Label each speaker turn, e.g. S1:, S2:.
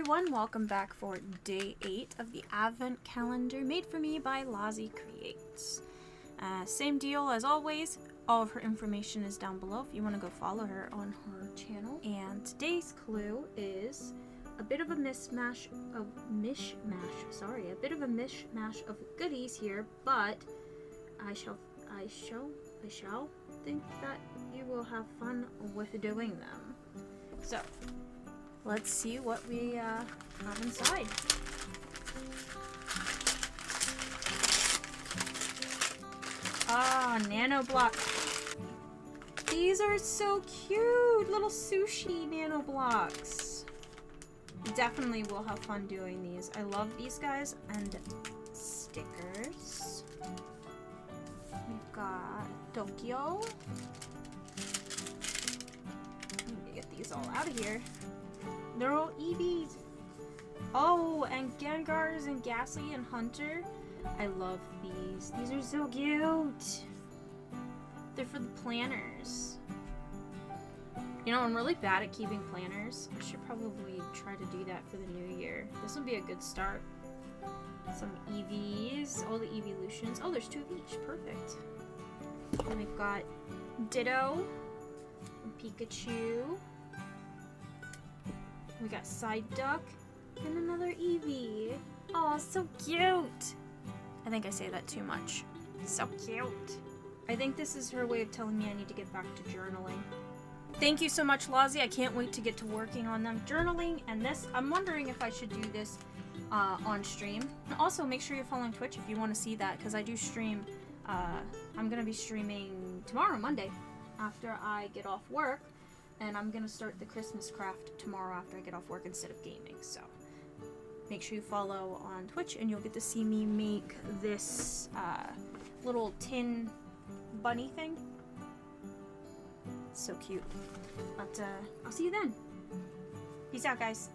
S1: everyone, welcome back for day 8 of the advent calendar made for me by Lozzie Creates. Same deal as always, all of her information is down below if you want to go follow her on her channel. And today's clue is a bit of a mishmash of goodies here, but I shall think that you will have fun with doing them. So let's see what we have inside. Ah, nano block. These are so cute, little sushi nano blocks. Definitely will have fun doing these. I love these guys. And stickers. We've got Tokyo. Let me get these all out of here. They're all Eevees. Oh, and Gengars and Ghastly and Hunter. I love these. These are so cute. They're for the planners. You know, I'm really bad at keeping planners. I should probably try to do that for the new year. This will be a good start. Some Eevees. All the Eeveelutions. Oh, there's 2 of each. Perfect. And we've got Ditto and Pikachu. We got Psyduck and another Eevee. Oh, so cute. I think I say that too much. So cute. I think this is her way of telling me I need to get back to journaling. Thank you so much, Lozzie. I can't wait to get to working on them. Journaling and this. I'm wondering if I should do this on stream. And also, make sure you're following Twitch if you want to see that, because I do stream. I'm going to be streaming tomorrow, Monday, after I get off work. And I'm going to start the Christmas craft tomorrow after I get off work instead of gaming. So make sure you follow on Twitch and you'll get to see me make this little tin bunny thing. It's so cute. But I'll see you then. Peace out, guys.